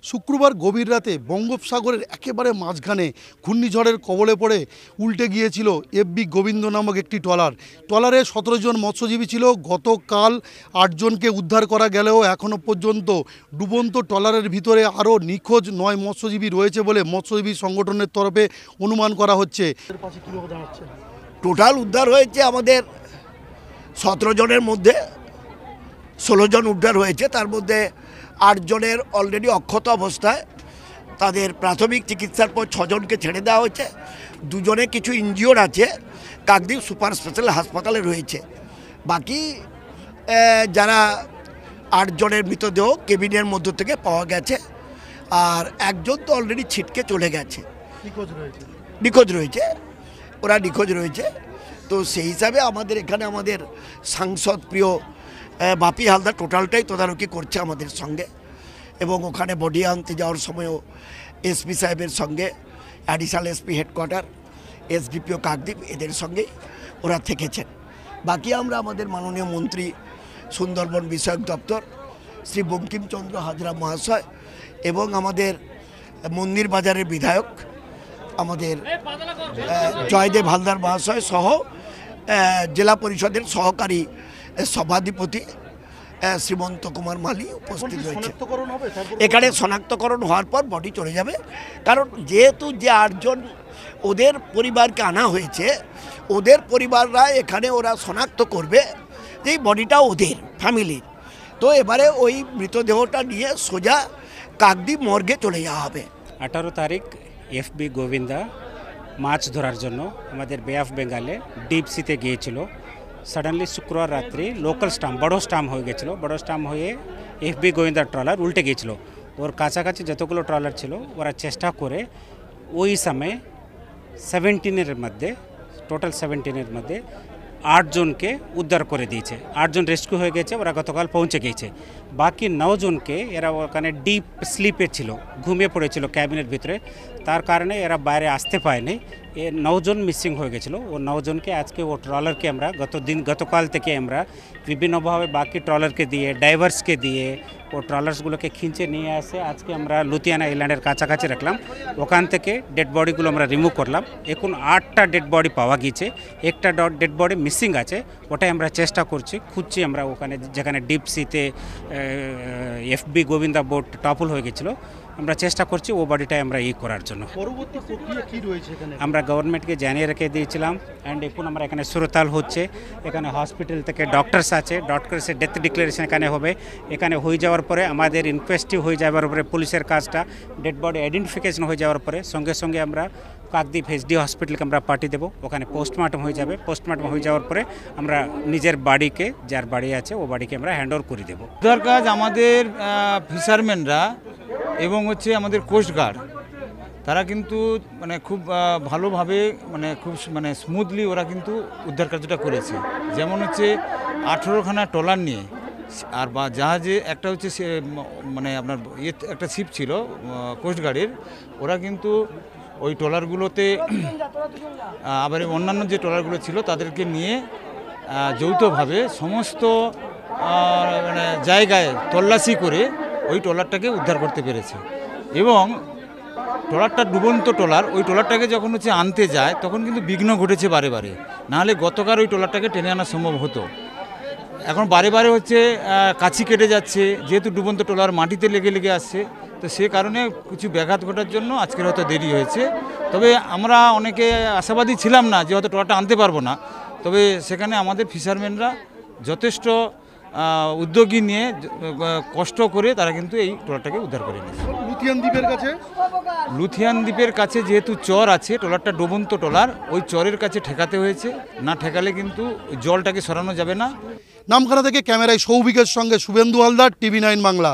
শুক্রবার গভীর রাতে বঙ্গোপসাগরের একেবারে মাঝখানে ঘূর্ণিঝড়ের কবলে পড়ে উল্টে গিয়েছিল এফবি গোবিন্দ নামক একটি ট্রলারে 17 জন মৎস্যজীবী ছিল। গতকাল 8 জনকে উদ্ধার করা গেলেও এখনও পর্যন্ত ডুবন্ত ট্রলারের ভিতরে আরও নিখোঁজ 9 মৎস্যজীবী রয়েছে বলে মৎস্যজীবী সংগঠনের তরফে অনুমান করা হচ্ছে। টোটাল উদ্ধার হয়েছে আমাদের 17 জনের মধ্যে 16 জন উদ্ধার হয়েছে, তার মধ্যে 8 জনের অলরেডি অক্ষত অবস্থায়, তাদের প্রাথমিক চিকিৎসার পর 6 জনকে ছেড়ে দেওয়া হয়েছে। 2 জনে কিছু ইনজিওর আছে, কাকদ্বীপ সুপার স্পেশাল হাসপাতালে রয়েছে। বাকি যারা 8 জনের মৃতদেহ কেবিনের মধ্য থেকে পাওয়া গেছে, আর 1 জন তো অলরেডি ছিটকে চলে গেছে, নিখোঁজ রয়েছে, ওরা নিখোঁজ রয়েছে। তো সেই হিসাবে আমাদের এখানে আমাদের সাংসদ প্রিয় বাপি হালদার টোটালটাই তদারকি করছে আমাদের সঙ্গে, এবং ওখানে বডি আনতে যাওয়ার সময়ও এসপি সাহেবের সঙ্গে, additional SP headquarter, SDPO Kakdwip, এদের সঙ্গেই ওরা থেকেছেন। বাকি আমরা আমাদের মাননীয় মন্ত্রী সুন্দরবন বিষয়ক দপ্তর শ্রী বঙ্কিমচন্দ্র হাজরা মহাশয় এবং আমাদের মন্দির বাজারের বিধায়ক আমাদের জয়দেব হালদার মহাশয় সহ জেলা পরিষদের সহকারী সভাধিপতি শ্রীমন্ত কুমার মালি উপস্থিত রয়েছে। এখানে শনাক্তকরণ হওয়ার পর বডি চলে যাবে, কারণ যেহেতু যে 8 জন ওদের পরিবারকে আনা হয়েছে, ওদের পরিবাররা এখানে ওরা শনাক্ত করবে যে এই বডিটা ওদের ফ্যামিলির। তো এবারে ওই মৃতদেহটা নিয়ে সোজা কাকদ্বীপ মর্গে চলে যাওয়া হবে। 18 তারিখ এফবি গোবিন্দা মাছ ধরার জন্য আমাদের বে অফ বেঙ্গলে ডিপ সিতে গিয়েছিল। সাডেনলি শুক্রবার রাত্রি লোকাল স্টাম্প, বড় স্টাম্প হয়ে গেছিলো। বড় স্টাম্প হয়ে এফবি গোবিন্দার ট্রলার উল্টে গিয়েছিলো। ওর কাছাকাছি যতগুলো ট্রলার ছিল ওরা চেষ্টা করে ওই সময় 17-এর মধ্যে, টোটাল 17-এর মধ্যে 8 জনকে উদ্ধার করে দিয়েছে। 8 জন রেস্কিউ হয়ে গেছে, ওরা গতকাল পৌঁছে গিয়েছে। বাকি 9 জনকে এরা ওখানে ডিপ স্লিপে ছিল, ঘুমিয়ে পড়েছিল ক্যাবিনের ভিতরে, তার কারণে এরা বাইরে আসতে পায়নি। 9 জন মিসিং হয়ে গেছিলো। ও 9 জনকে আজকে ও ট্রলারকে আমরা গতকাল থেকে আমরা বিভিন্নভাবে বাকি ট্রলারকে দিয়ে, ডাইভার্সকে দিয়ে ও ট্রলার্সগুলোকে খিঁচে নিয়ে আসে আজকে আমরা লুধিয়ানা আইল্যান্ডের কাছাকাছি রাখলাম। ওখান থেকে ডেড বডিগুলো আমরা রিমুভ করলাম। এখন 8টা ডেড বডি পাওয়া গিয়েছে, একটা ডেড বডি মিসিং আছে, ওটাই আমরা চেষ্টা করছি, খুঁজছি আমরা ওখানে যেখানে ডিপ সিতে এফবি গোবিন্দা বোট টপল হয়ে গেছিলো। আমরা চেষ্টা করছি ও বডিটাই আমরা করার জন্য। পরবর্তী প্রক্রিয়া কি রয়েছে এখানে? আমরা গভর্নমেন্টকে জানিয়ে রেখে দিয়েছিলাম, অ্যান্ড এখন আমরা এখানে সুরতাল হচ্ছে, এখানে হসপিটাল থেকে ডক্টরস আছে, ডক্টরসের ডেথ ডিক্লারেশন এখানে হবে। এখানে হয়ে যাওয়ার পরে আমাদের ইনকোয়েস্টি হয়ে যাওয়ার পরে পুলিশের কাজটা, ডেড বডি আইডেন্টিফিকেশন হয়ে যাওয়ার পরে সঙ্গে সঙ্গে আমরা কাকদ্বীপ এইচডি হসপিটালকে আমরা পাঠিয়ে দেবো। ওখানে পোস্টমর্টম হয়ে যাবে। পোস্টমর্টম হয়ে যাওয়ার পরে আমরা নিজের বাড়িকে, যার বাড়ি আছে ও বাড়িকে আমরা হ্যান্ড ওভার করে দেবো। উদ্ধার কাজ আমাদের ফিশারম্যানরা এবং আমাদের কোস্টগার্ড, তারা কিন্তু খুব ভালোভাবে খুব স্মুথলি ওরা কিন্তু উদ্ধার কার্যটা করেছে। যেমন 18খানা ট্রলার নিয়ে, আর বা জাহাজে একটা আপনার একটা শিপ ছিল কোস্টগার্ডের, ওরা কিন্তু ওই ট্রলারগুলোতে আবার অন্যান্য যে ট্রলারগুলো ছিল তাদেরকে নিয়ে যৌথভাবে সমস্ত জায়গায় তল্লাশি করে ওই ট্রলারটাকে উদ্ধার করতে পেরেছে। এবং ট্রলারটা ডুবন্ত ট্রলার, ওই ট্রলারটাকে যখন আনতে যায় তখন কিন্তু বিঘ্ন ঘটেছে বারে বারে, নাহলে গতকাল ওই ট্রলারটাকে টেনে আনা সম্ভব হতো। এখন বারে বারে কাছি কেটে যাচ্ছে, যেহেতু ডুবন্ত ট্রলার মাটিতে লেগে আসছে, তো সে কারণে কিছু ব্যাঘাত ঘটার জন্য আজকের হয়তো দেরি হয়েছে। তবে আমরা অনেকে আশাবাদী ছিলাম না যে হয়তো ট্রলারটা আনতে পারবো না, তবে সেখানে আমাদের ফিশারম্যানরা যথেষ্ট উদ্যোগী নিয়ে কষ্ট করে তারা কিন্তু এই ট্রলারটাকে উদ্ধার করে নিয়েছে। লুধিয়ান দ্বীপের কাছে যেহেতু চর আছে, ট্রলারটা ডুবন্ত ট্রলার, ওই চরের কাছে ঠেকাতে হয়েছে, না ঠেকালে কিন্তু জলটাকে সরানো যাবে না। নামখানা থেকে ক্যামেরায় সৌভিকের সঙ্গে শুভেন্দু হালদার, TV9 বাংলা।